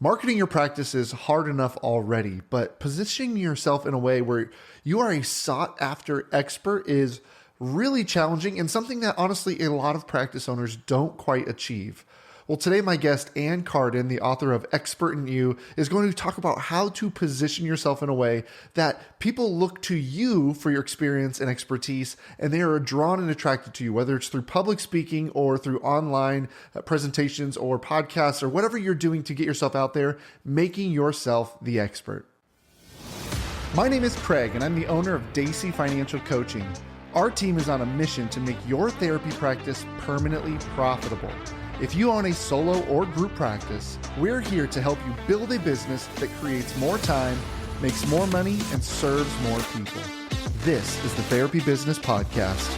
Marketing your practice is hard enough already, but positioning yourself in a way where you are a sought after expert is really challenging and something that honestly a lot of practice owners don't quite achieve. Well, today my guest, Ann Cardin, the author of Expert in You, is going to talk about how to position yourself in a way that people look to you for your experience and expertise, and they are drawn and attracted to you, whether it's through public speaking or through online presentations or podcasts or whatever you're doing to get yourself out there, making yourself the expert. My name is Craig, and I'm the owner of Dacey Financial Coaching. Our team is on a mission to make your therapy practice permanently profitable. If you own a solo or group practice, we're here to help you build a business that creates more time, makes more money, and serves more people. This is the Therapy Business Podcast.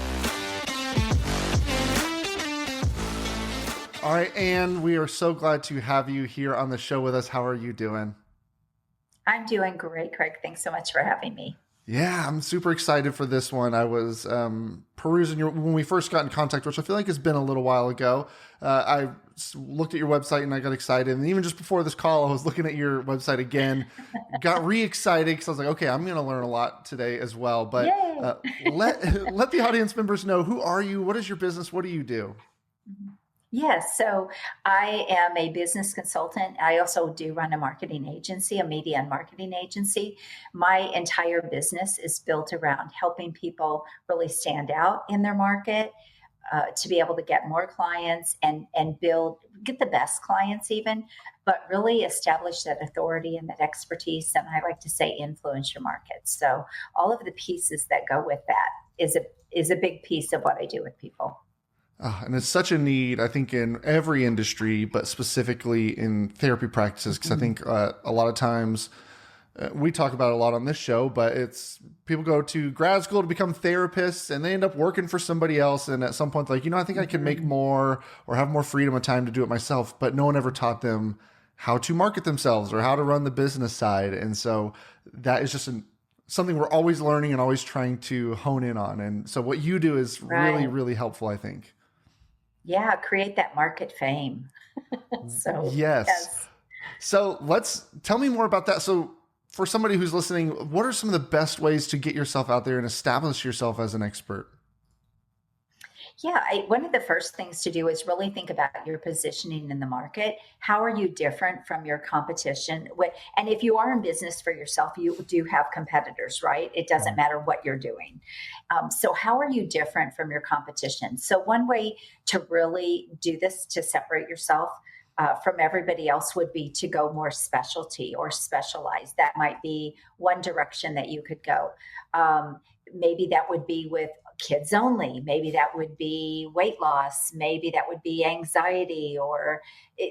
All right, Ann, we are so glad to have you here on the show with us. How are you doing? I'm doing great, Craig. Thanks so much for having me. Yeah, I'm super excited for this one. I was perusing when we first got in contact, which I feel like has been a little while ago. I looked at your website and I got excited. And even just before this call, I was looking at your website again, got re-excited because I was like, okay, I'm going to learn a lot today as well. But let the audience members know, who are you? What is your business? What do you do? Yes. So I am a business consultant. I also do run a marketing agency, a media and marketing agency. My entire business is built around helping people really stand out in their market, to be able to get more clients and get the best clients even, but really establish that authority and that expertise. And I like to say influence your market. So all of the pieces that go with that is a big piece of what I do with people. And it's such a need, I think, in every industry, but specifically in therapy practices, because I think a lot of times we talk about it a lot on this show, but it's people go to grad school to become therapists and they end up working for somebody else. And at some point, like, I think I can make more or have more freedom of time to do it myself, but no one ever taught them how to market themselves or how to run the business side. And so that is just something we're always learning and always trying to hone in on. And so what you do is really, really helpful, I think. Yeah, create that market fame. Yes. So tell me more about that. So for somebody who's listening, what are some of the best ways to get yourself out there and establish yourself as an expert? Yeah, one of the first things to do is really think about your positioning in the market. How are you different from your competition? And if you are in business for yourself, you do have competitors, right? It doesn't matter what you're doing. So how are you different from your competition? So one way to really do this, to separate yourself from everybody else, would be to go more specialty or specialize. That might be one direction that you could go. Maybe that would be with kids only. Maybe that would be weight loss. Maybe that would be anxiety, or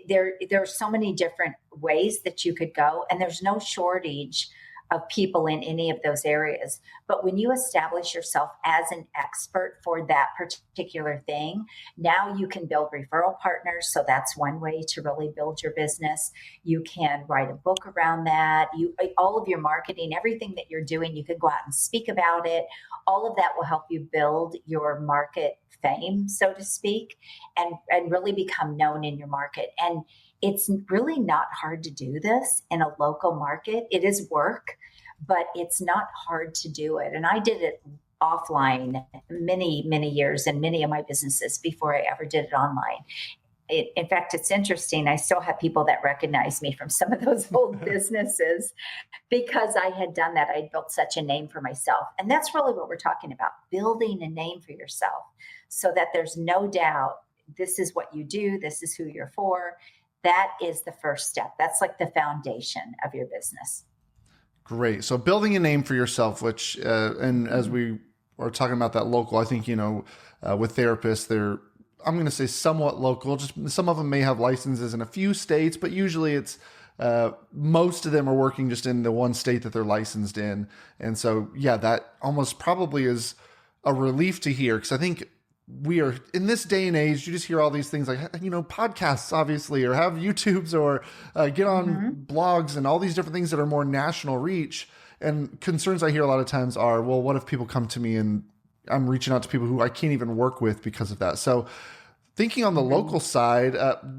there's so many different ways that you could go, and there's no shortage of people in any of those areas. But when you establish yourself as an expert for that particular thing, now you can build referral partners. So that's one way to really build your business. You can write a book around that. All of your marketing, everything that you're doing, you can go out and speak about it. All of that will help you build your market fame, so to speak, and really become known in your market. And it's really not hard to do this in a local market. It is work, but it's not hard to do it. And I did it offline many, many years in many of my businesses before I ever did it online. In fact, it's interesting. I still have people that recognize me from some of those old businesses because I had done that. I built such a name for myself. And that's really what we're talking about, building a name for yourself so that there's no doubt this is what you do. This is who you're for. That is the first step. That's like the foundation of your business. Great. So building a name for yourself, which, and as we are talking about that local, I think, with therapists, I'm going to say somewhat local. Just some of them may have licenses in a few states, but usually it's most of them are working just in the one state that they're licensed in. And so, yeah, that almost probably is a relief to hear, because I think we are in this day and age, you just hear all these things like, podcasts, obviously, or have YouTubes, or get on blogs and all these different things that are more national reach. And concerns I hear a lot of times are, well, what if people come to me and I'm reaching out to people who I can't even work with because of that? So Thinking on the Mhm. local side,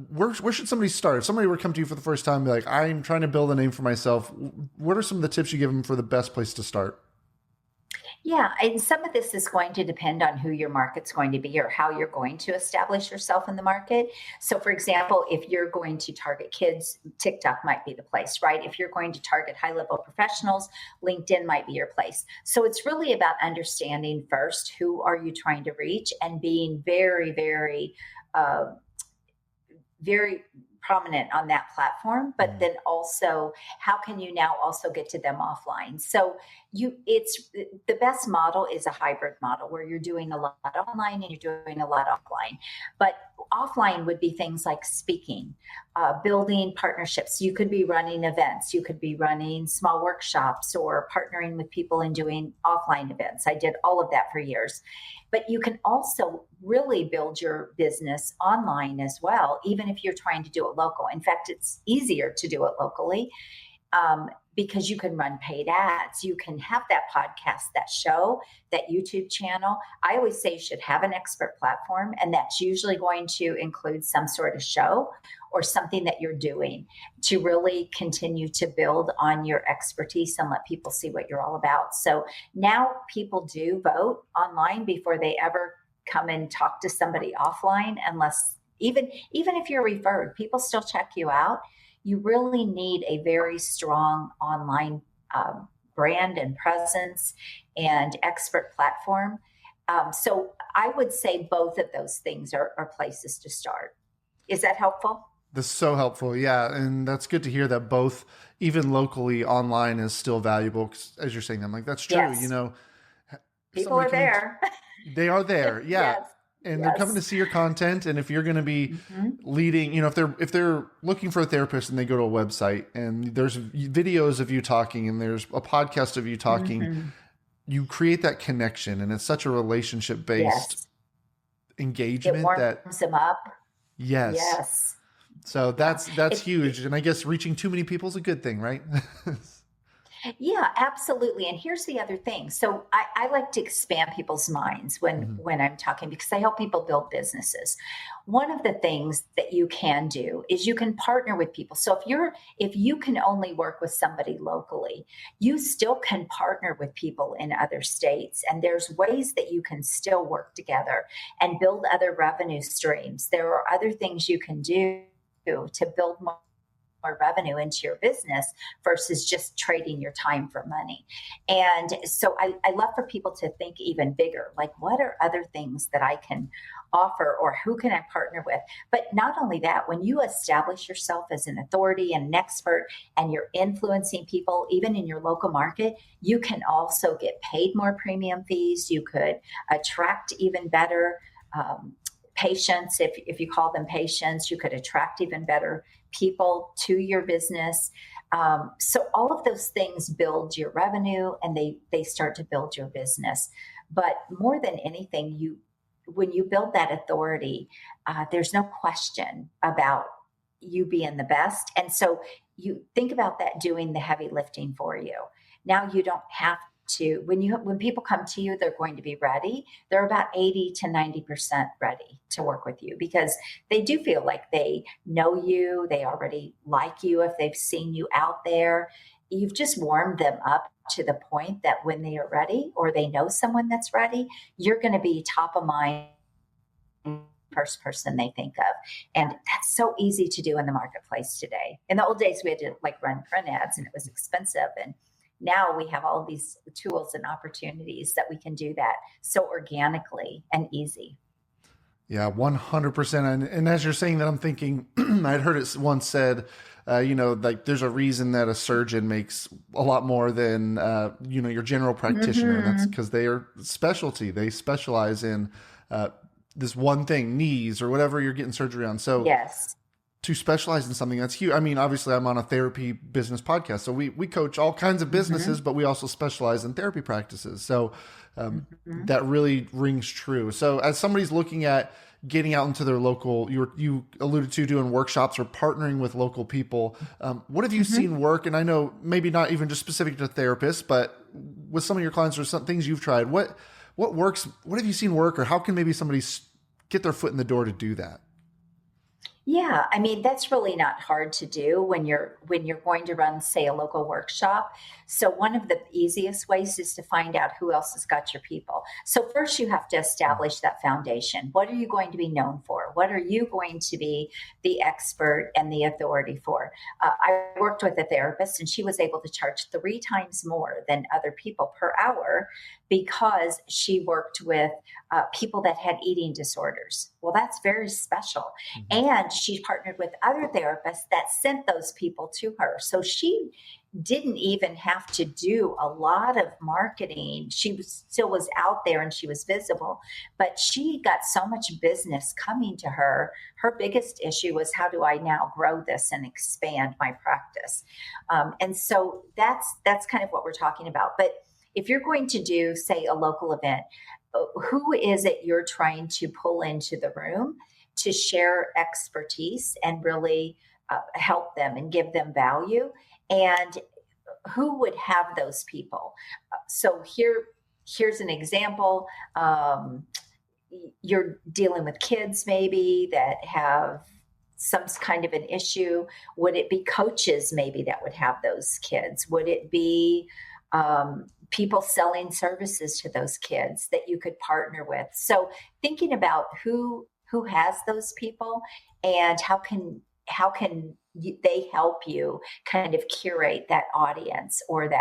where should somebody start? If somebody were to come to you for the first time, be like, I'm trying to build a name for myself. What are some of the tips you give them for the best place to start? Yeah, and some of this is going to depend on who your market's going to be or how you're going to establish yourself in the market. So, for example, if you're going to target kids, TikTok might be the place, right? If you're going to target high level professionals, LinkedIn might be your place. So, it's really about understanding first who are you trying to reach and being uh, very prominent on that platform, but Mm. then also how can you now also get to them offline? So it's the best model is a hybrid model where you're doing a lot online and you're doing a lot offline. But offline would be things like speaking, building partnerships. You could be running events, you could be running small workshops or partnering with people and doing offline events. I did all of that for years. But you can also really build your business online as well, even if you're trying to do it local. In fact, it's easier to do it locally because you can run paid ads. You can have that podcast, that show, that YouTube channel. I always say you should have an expert platform, and that's usually going to include some sort of show or something that you're doing to really continue to build on your expertise and let people see what you're all about. So now people do vote online before they ever come and talk to somebody offline, unless even if you're referred, people still check you out. You really need a very strong online brand and presence and expert platform. So I would say both of those things are places to start. Is that helpful? That's so helpful. Yeah. And that's good to hear that both, even locally, online is still valuable. 'Cause as you're saying, I'm like, that's true. Yes. People Somebody are coming, there. they are there. Yeah. Yes. And they're coming to Yes. see your content. And if you're going to be Hmm. leading, if they're looking for a therapist and they go to a website and there's videos of you talking and there's a podcast of you talking, Hmm. you create that connection and it's such a relationship based Yes. It engagement that warms them up. yes. Yes. So Yeah. that's It, huge. And I guess reaching too many people is a good thing, right? Yeah, absolutely. And here's the other thing. So I like to expand people's minds Mhm. when I'm talking because I help people build businesses. One of the things that you can do is you can partner with people. So if you can only work with somebody locally, you still can partner with people in other states. And there's ways that you can still work together and build other revenue streams. There are other things you can do to build more revenue into your business versus just trading your time for money. And so I love for people to think even bigger, like what are other things that I can offer or who can I partner with? But not only that, when you establish yourself as an authority and an expert and you're influencing people, even in your local market, you can also get paid more premium fees. You could attract even better patients, if you call them patients, you could attract even better people to your business. So all of those things build your revenue and they start to build your business. But more than anything, you when you build that authority, there's no question about you being the best. And so you think about that doing the heavy lifting for you. Now you don't have to when people come to you, they're going to be ready. They're about 80 to 90% ready to work with you because they do feel like they know you, they already like you if they've seen you out there. You've just warmed them up to the point that when they are ready or they know someone that's ready, you're going to be top of mind first person they think of. And that's so easy to do in the marketplace today. In the old days, we had to like run print ads and it was expensive. And now we have all these tools and opportunities that we can do that so organically and easy. Yeah, 100%. And as you're saying that, I'm thinking, I'd heard it once said, like there's a reason that a surgeon makes a lot more than, your general practitioner. And that's Hmm. because they are specialty. They specialize in this one thing, knees or whatever you're getting surgery on. So Yes. to specialize in something that's huge. I mean, obviously I'm on a therapy business podcast, so we coach all kinds of businesses, Hmm. but we also specialize in therapy practices. So Hmm. that really rings true. So as somebody's looking at getting out into their local, you alluded to doing workshops or partnering with local people. What have you Hmm. seen work? And I know maybe not even just specific to therapists, but with some of your clients or some things you've tried, what works? What have you seen work, or how can maybe somebody get their foot in the door to do that? Yeah, I mean that's really not hard to do when you're going to run, say, a local workshop. So one of the easiest ways is to find out who else has got your people. So first you have to establish that foundation. What are you going to be known for? What are you going to be the expert and the authority for? I worked with a therapist and she was able to charge 3 times more than other people per hour because she worked with people that had eating disorders. Well, that's very special. Mm-hmm. And she partnered with other therapists that sent those people to her. So she didn't even have to do a lot of marketing. Still was out there and she was visible, but she got so much business coming to her. Her biggest issue was, how do I now grow this and expand my practice? And so that's kind of what we're talking about. But if you're going to do, say, a local event, who is it you're trying to pull into the room to share expertise and really help them and give them value? And who would have those people? So here's an example. You're dealing with kids maybe that have some kind of an issue. Would it be coaches maybe that would have those kids? Would it be people selling services to those kids that you could partner with? So thinking about who has those people and they help you kind of curate that audience or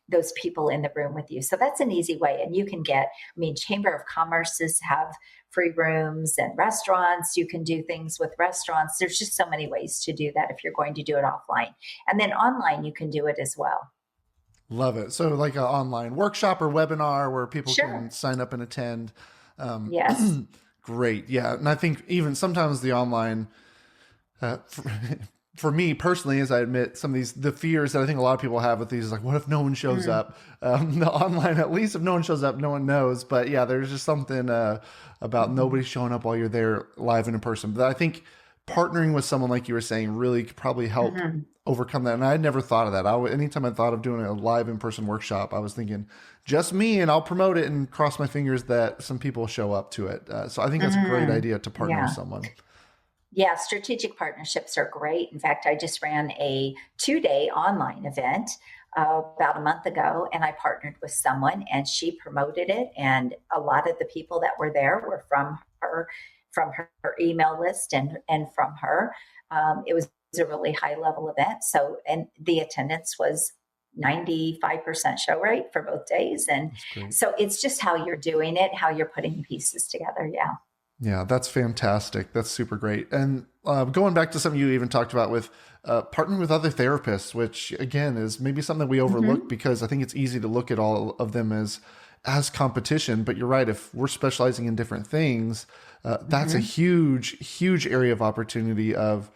those people in the room with you. So that's an easy way. And you can Chamber of Commerce's have free rooms, and restaurants, you can do things with restaurants. There's just so many ways to do that if you're going to do it offline. And then online, you can do it as well. Love it. So like an online workshop or webinar where people Sure. can sign up and attend. Yes. Great. Yeah. And I think even sometimes the online, for me personally, as I admit, some of the fears that I think a lot of people have with these, like, what if no one shows up? The online, at least if no one shows up, no one knows. But yeah, there's just something about nobody showing up while you're there live and in person. But I think partnering with someone, like you were saying, really could probably help overcome that. And I had never thought of that. Anytime I thought of doing a live in-person workshop, I was thinking just me, and I'll promote it and cross my fingers that some people show up to it. So I think that's a great idea to partner with someone. Yeah, strategic partnerships are great. In fact, I just ran a 2-day online event about a month ago, and I partnered with someone and she promoted it. And a lot of the people that were there were from her email list and from her. It was a really high level event. So, and the attendance was 95% show rate for both days. And so it's just how you're doing it, how you're putting the pieces together. Yeah. Yeah, that's fantastic. That's super great. And going back to something you even talked about with partnering with other therapists, which again is maybe something we overlook because I think it's easy to look at all of them as competition. But you're right. If we're specializing in different things, that's a huge area of opportunity of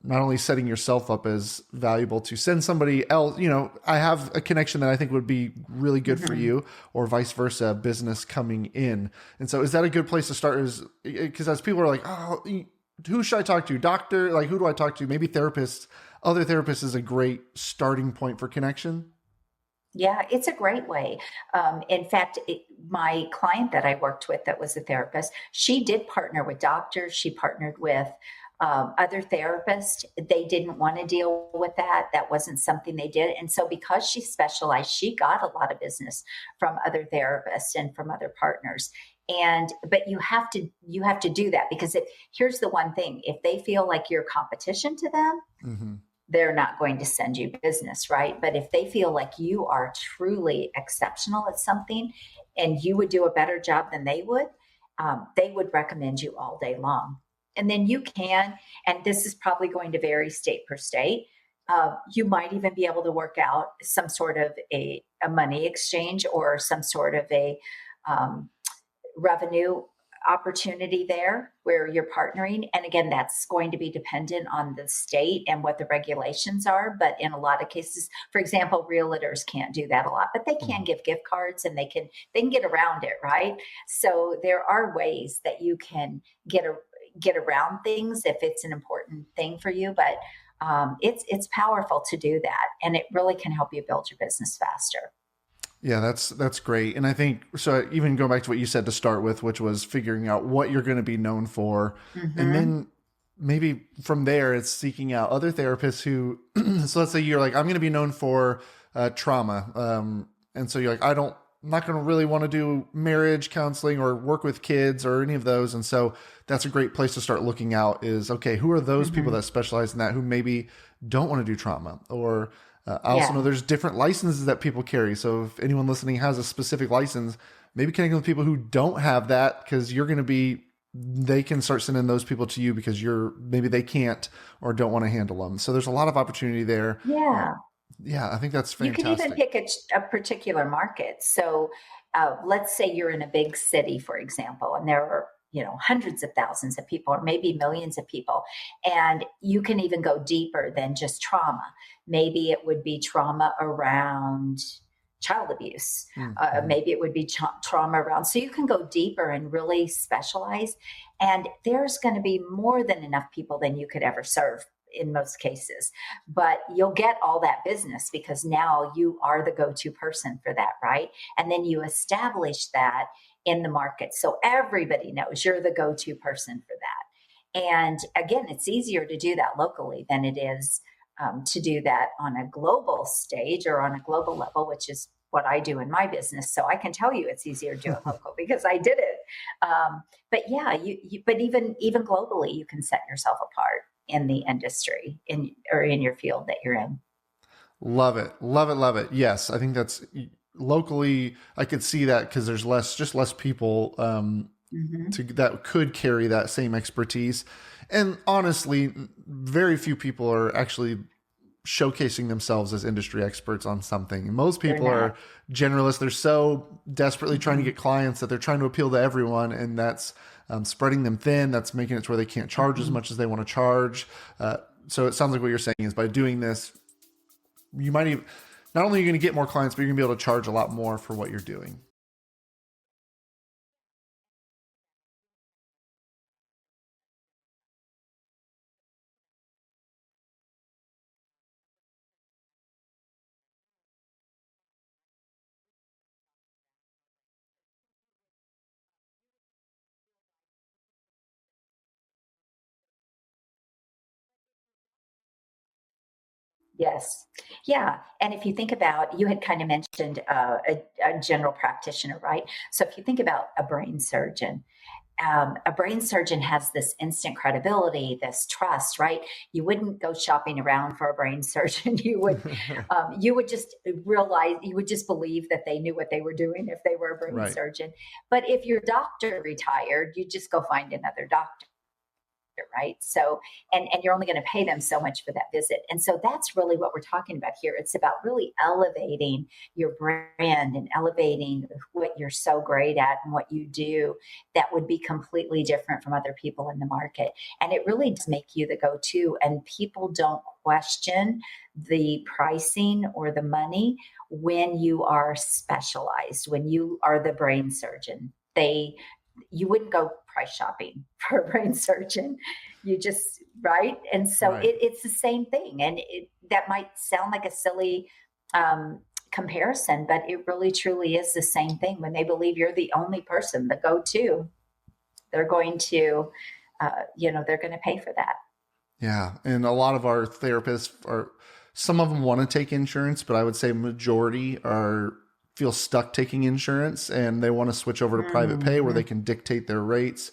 not only setting yourself up as valuable to send somebody else, I have a connection that I think would be really good for you, or vice versa, business coming in. And so is that a good place to start? Because as people are like, oh, who should I talk to? Doctor? Like, who do I talk to? Maybe therapists. Other therapists is a great starting point for connection. Yeah, it's a great way. In fact, my client that I worked with that was a therapist, she did partner with doctors. She partnered with other therapists. They didn't want to deal with that. That wasn't something they did. And so because she specialized, she got a lot of business from other therapists and from other partners. But you have to do that because here's the one thing, if they feel like you're competition to them, they're not going to send you business, right? But if they feel like you are truly exceptional at something and you would do a better job than they would recommend you all day long. And then you can, and this is probably going to vary state per state, you might even be able to work out some sort of a money exchange or some sort of a revenue opportunity there where you're partnering. And again, that's going to be dependent on the state and what the regulations are. But in a lot of cases, for example, realtors can't do that a lot, but they can give gift cards and they can get around it, right? So there are ways that you can get around things if it's an important thing for you. But it's powerful to do that. And it really can help you build your business faster. Yeah, that's great. And I think so even going back to what you said to start with, which was figuring out what you're going to be known for. And Hmm. then maybe from there it's seeking out other therapists who so let's say you're like, I'm going to be known for trauma. And so you're like, I'm not going to really want to do marriage counseling or work with kids or any of those. And so that's a great place to start looking out is, okay, who are those people Hmm. that specialize in that who maybe don't want to do trauma? Or I also know Yeah. there's different licenses that people carry. So if anyone listening has a specific license, maybe connecting with people who don't have that, because you're going to be, they can start sending those people to you because maybe they can't or don't want to handle them. So there's a lot of opportunity there. Uh, Yeah. yeah, I think that's You can even fantastic. pick a particular market. So let's say you're in a big city, for example, and there are hundreds of thousands of people or maybe millions of people, and you can even go deeper than just trauma. Maybe it would be trauma around child abuse. Mm-hmm. Maybe it would be trauma around. So you can go deeper and really specialize. And there's going to be more than enough people than you could ever serve in most cases, but you'll get all that business because now you are the go-to person for that, right? And then you establish that in the market so everybody knows you're the go-to person for that. And again, it's easier to do that locally than it is to do that on a global stage or on a global level, which is what I do in my business. So I can tell you it's easier to do it local because I did it. But yeah, but even globally, you can set yourself apart in the industry or in your field that you're in. Love it. Love it. Love it. Yes. I think that's locally, I could see that because there's just less people Hmm. that could carry that same expertise. And honestly, very few people are actually showcasing themselves as industry experts on something. Most They're people not. are generalists. They're so desperately trying to Hmm. get clients that they're trying to appeal to everyone, and that's spreading them thin. That's making it to where they can't charge as Hmm. much as they want to charge. So it sounds like what you're saying is by doing this, you might even not only are you going to get more clients, but you're going to be able to charge a lot more for what you're doing. Yes. Yeah. And if you think about, you had kind of mentioned a general practitioner, right? So if you think about a brain surgeon has this instant credibility, this trust, right? You wouldn't go shopping around for a brain surgeon. You would just realize, you would just believe that they knew what they were doing if they were a brain Right. surgeon. But if your doctor retired, you just go find another doctor, right? So, and you're only going to pay them so much for that visit. And so that's really what we're talking about here. It's about really elevating your brand and elevating what you're so great at and what you do that would be completely different from other people in the market. And it really does make you the go-to, and people don't question the pricing or the money when you are specialized, when you are the brain surgeon. You wouldn't go price shopping for a brain surgeon. You just, right? And so Right. it's the same thing. And that might sound like a silly comparison, but it really truly is the same thing. When they believe you're the only person, the go-to, they're going to, they're going to pay for that. Yeah, and a lot of our therapists are, some of them want to take insurance, but I would say majority are feel stuck taking insurance and they want to switch over to private pay where they Hmm. can dictate their rates.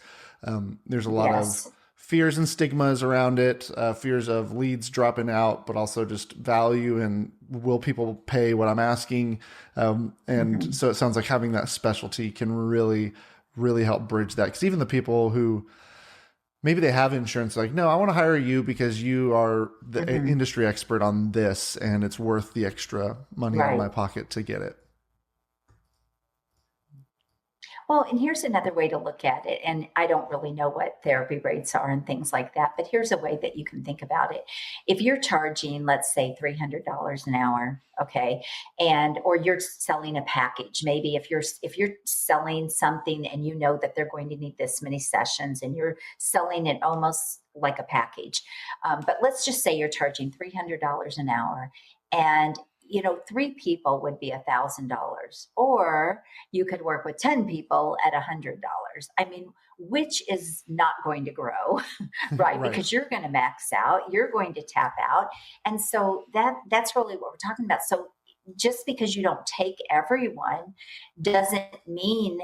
There's a lot of Yes. fears and stigmas around it, fears of leads dropping out, but also just value and will people pay what I'm asking? And Hmm. so it sounds like having that specialty can really, really help bridge that. Because even the people who maybe they have insurance, like, no, I want to hire you because you are the Hmm. industry expert on this and it's worth the extra money out of Right. my pocket to get it. Well, and here's another way to look at it. And I don't really know what therapy rates are and things like that, but here's a way that you can think about it. If you're charging, let's say $300 an hour, okay, and or you're selling a package, maybe if you're selling something and you know that they're going to need this many sessions and you're selling it almost like a package. But let's just say you're charging $300 an hour, and three people would be $1,000, or you could work with 10 people at $100. I mean, which is not going to grow, right? Right. Because you're going to max out, you're going to tap out. And so that's really what we're talking about. So just because you don't take everyone doesn't mean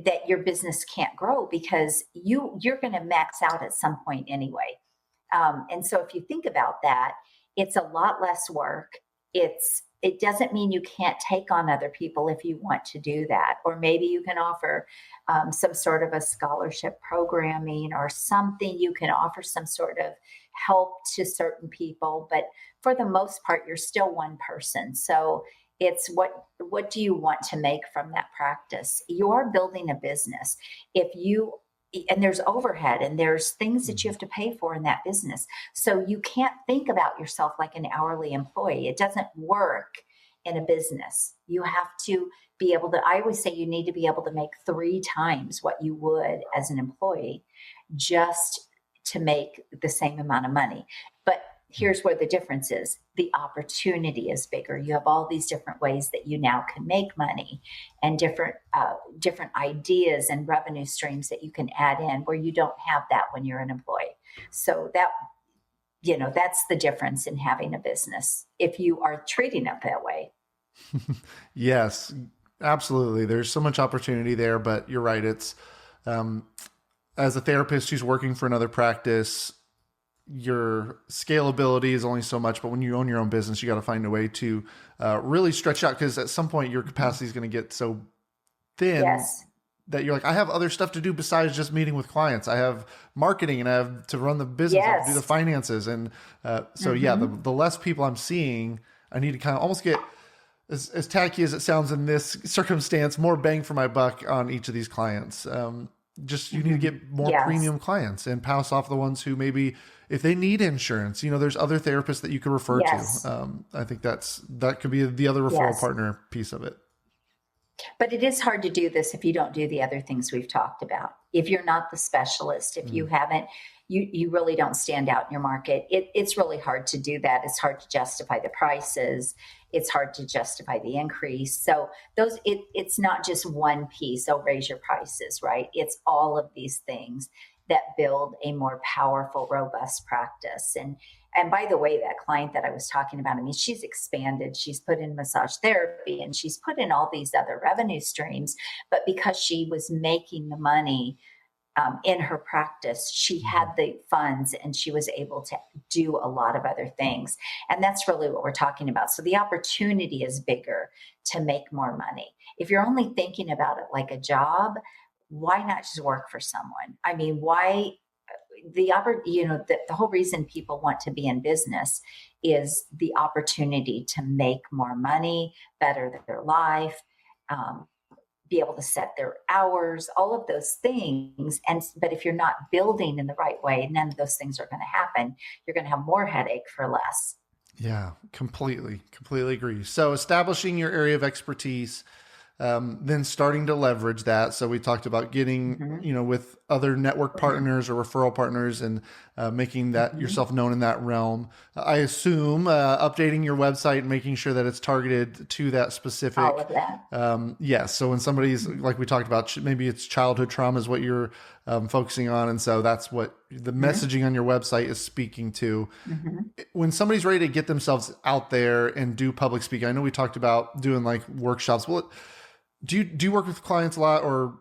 that your business can't grow, because you're going to max out at some point anyway. And so if you think about that, it's a lot less work. It doesn't mean you can't take on other people if you want to do that, or maybe you can offer some sort of a scholarship programming or something. You can offer some sort of help to certain people, but for the most part, you're still one person. So it's what do you want to make from that practice? You're building a business. If you And there's overhead and there's things that you Mhm. have to pay for in that business. So you can't think about yourself like an hourly employee. It doesn't work in a business. You have to be able to, I always say you need to be able to make 3 times what you would as an employee just to make the same amount of money. But here's where the difference is: the opportunity is bigger. You have all these different ways that you now can make money, and different ideas and revenue streams that you can add in, where you don't have that when you're an employee. So that's the difference in having a business, if you are treating it that way. Yes, absolutely. There's so much opportunity there, but you're right. It's um, as a therapist who's working for another practice, your scalability is only so much. But when you own your own business, you got to find a way to really stretch out, because at some point your capacity is going to get so thin Yes. that you're like, I have other stuff to do besides just meeting with clients. I have marketing, and I have to run the business, I have to do the Yes. finances. And so, yeah, Hmm. the less people I'm seeing, I need to kind of almost get, as tacky as it sounds in this circumstance, more bang for my buck on each of these clients. Just you need to Hmm. get more Yes. premium clients and pass off the ones who maybe, if they need insurance, there's other therapists that you can refer to. Yes. I think that could be the other referral Yes. partner piece of it. But it is hard to do this if you don't do the other things we've talked about. If you're not the specialist, if you Mm. haven't, you really don't stand out in your market. It's really hard to do that. It's hard to justify the prices. It's hard to justify the increase. So it's not just one piece. Oh, raise your prices, right? It's all of these things that build a more powerful, robust practice. And by the way, that client that I was talking about, I mean, she's expanded, she's put in massage therapy, and she's put in all these other revenue streams. But because she was making the money in her practice, she had Mhm. the funds and she was able to do a lot of other things. And that's really what we're talking about. So the opportunity is bigger to make more money. If you're only thinking about it like a job, why not just work for someone? I mean, why the whole reason people want to be in business is the opportunity to make more money, better their life, um, be able to set their hours, all of those things. But if you're not building in the right way, none of those things are going to happen. You're going to have more headache for less. Yeah, completely agree. So establishing your area of expertise, then starting to leverage that. So we talked about getting, Hmm. with other network partners or referral partners, and making that Hmm. yourself known in that realm. I assume updating your website and making sure that it's targeted to that All specific. of that. Yes. So when somebody's, like we talked about, maybe it's childhood trauma is what you're focusing on. And so that's what the Hmm. messaging on your website is speaking to. Hmm. When somebody's ready to get themselves out there and do public speaking, I know we talked about doing like workshops. Well, do you work with clients a lot, or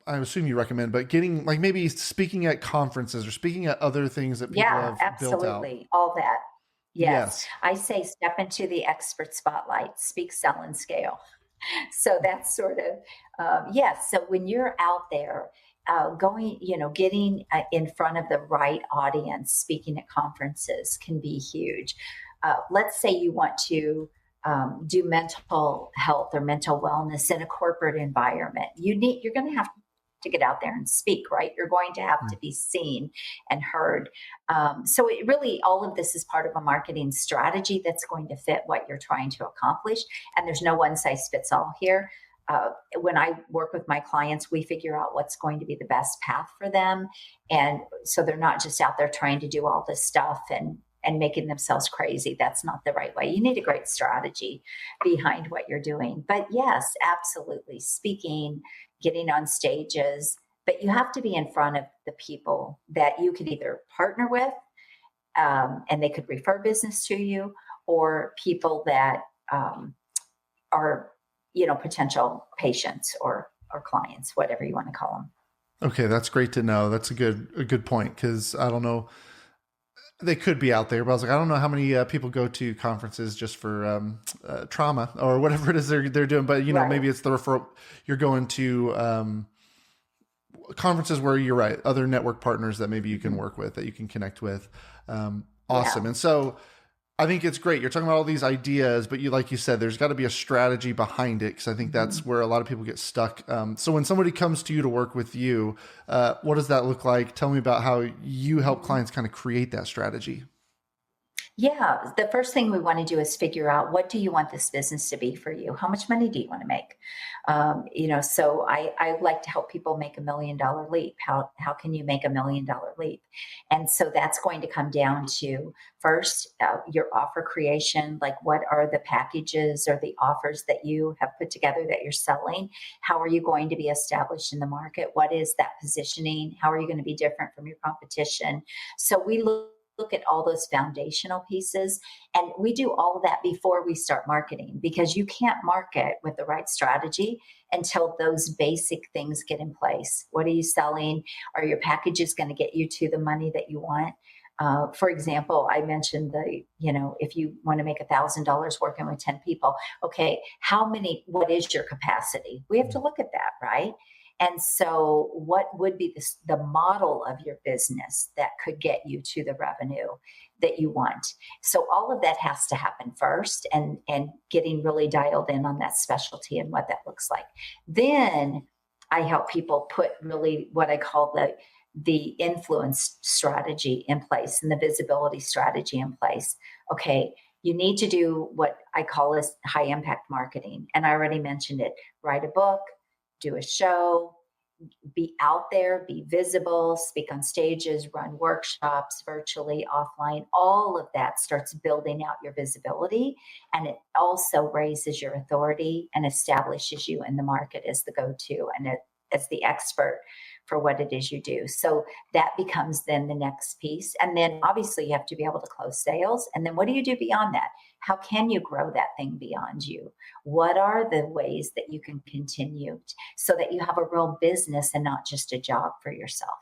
I assume you recommend, but getting like maybe speaking at conferences or speaking at other things that people Yeah, have built out? absolutely. All that. Yes. Yes. I say step into the expert spotlight, speak, sell, and scale. So that's sort of yes. So when you're out there going, getting in front of the right audience, speaking at conferences can be huge. Let's say you want to do mental health or mental wellness in a corporate environment. You're going to have to get out there and speak, right? You're going to have Mm. to be seen and heard. So it really, all of this is part of a marketing strategy that's going to fit what you're trying to accomplish. And there's no one size fits all here. When I work with my clients, we figure out what's going to be the best path for them. And so they're not just out there trying to do all this stuff and making themselves crazy. That's not the right way. You need a great strategy behind what you're doing. But yes, absolutely. Speaking, getting on stages, but you have to be in front of the people that you could either partner with, and they could refer business to you, or people that are, potential patients or clients, whatever you want to call them. Okay, that's great to know. That's a good point, because I don't know, they could be out there, but I was like, I don't know how many people go to conferences just for trauma or whatever it is they're doing. But Right. maybe it's the referral. You're going to conferences where you're right, other network partners that maybe you can Mhm. work with, that you can connect with. Awesome. Yeah. And so I think it's great. You're talking about all these ideas, but like you said, there's got to be a strategy behind it, because I think that's Mhm. where a lot of people get stuck. So when somebody comes to you to work with you, what does that look like? Tell me about how you help Mhm. clients kind of create that strategy. Yeah, the first thing we want to do is figure out, what do you want this business to be for you? How much money do you want to make? So I like to help people make $1 million leap. How can you make $1 million leap? And so that's going to come down to, first, your offer creation. Like, what are the packages or the offers that you have put together that you're selling? How are you going to be established in the market? What is that positioning? How are you going to be different from your competition? So we look at all those foundational pieces, and we do all of that before we start marketing, because you can't market with the right strategy until those basic things get in place. What are you selling? Are your packages going to get you to the money that you want? For example, I mentioned if you want to make $1,000 working with 10 people, okay, what is your capacity? We have to look at that, right? And so, what would be the model of your business that could get you to the revenue that you want? So, all of that has to happen first, and getting really dialed in on that specialty and what that looks like. Then I help people put really what I call the influence strategy in place and the visibility strategy in place. Okay, you need to do what I call as high impact marketing. And I already mentioned it: write a book, do a show, be out there, be visible, speak on stages, run workshops virtually, offline. All of that starts building out your visibility. And it also raises your authority and establishes you in the market as the go to and as the expert for what it is you do. So that becomes then the next piece. And then obviously you have to be able to close sales. And then what do you do beyond that? How can you grow that thing beyond you? What are the ways that you can continue so that you have a real business and not just a job for yourself?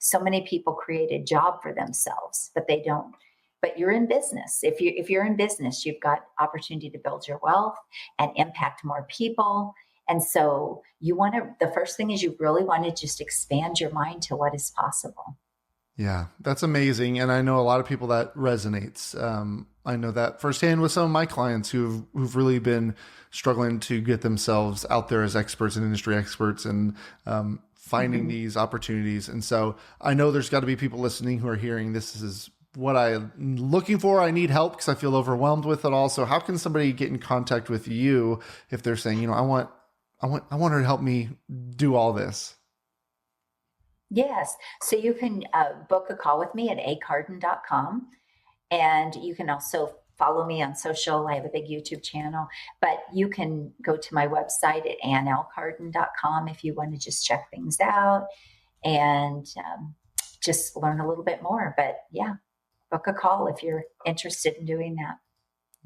So many people create a job for themselves, but they don't. But you're in business. If you're in business, you've got opportunity to build your wealth and impact more people. And so the first thing is, you really want to just expand your mind to what is possible. Yeah, that's amazing. And I know a lot of people that resonates. I know that firsthand with some of my clients who've really been struggling to get themselves out there as experts and industry experts, and finding Mhm. these opportunities. And so I know there's got to be people listening who are hearing, this is what I'm looking for. I need help because I feel overwhelmed with it all. So how can somebody get in contact with you if they're saying, I want her to help me do all this? Yes. So you can book a call with me at acardin.com. And you can also follow me on social. I have a big YouTube channel, but you can go to my website at annlcardin.com if you want to just check things out and just learn a little bit more. But yeah, book a call if you're interested in doing that.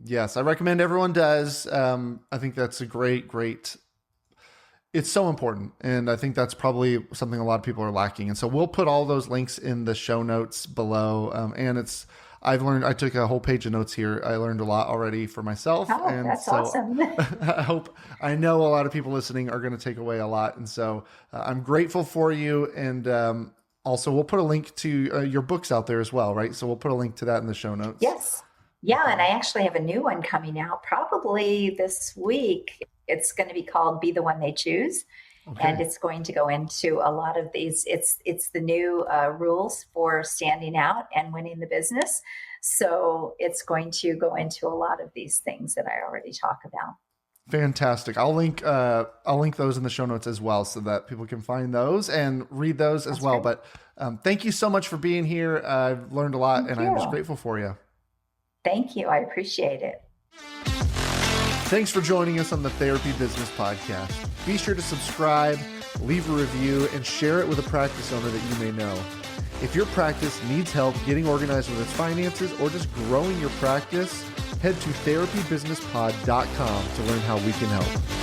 Yes, I recommend everyone does. I think that's a great. It's so important, and I think that's probably something a lot of people are lacking. And so we'll put all those links in the show notes below. And I've learned. I took a whole page of notes here. I learned a lot already for myself, Oh, and that's so awesome. I know a lot of people listening are going to take away a lot. And so I'm grateful for you. And also, we'll put a link to your books out there as well, right? So we'll put a link to that in the show notes. Yes. Yeah, and I actually have a new one coming out probably this week. It's going to be called Be the One They Choose. And Okay. it's going to go into a lot of these. It's the new rules for standing out and winning the business. So it's going to go into a lot of these things that I already talk about. Fantastic. I'll link those in the show notes as well, so that people can find those and read those as That's well. great. But thank you so much for being here. I've learned a lot, Thank and I'm just you. grateful for you. Thank you. I appreciate it. Thanks for joining us on the Therapy Business Podcast. Be sure to subscribe, leave a review, and share it with a practice owner that you may know. If your practice needs help getting organized with its finances or just growing your practice, head to therapybusinesspod.com to learn how we can help.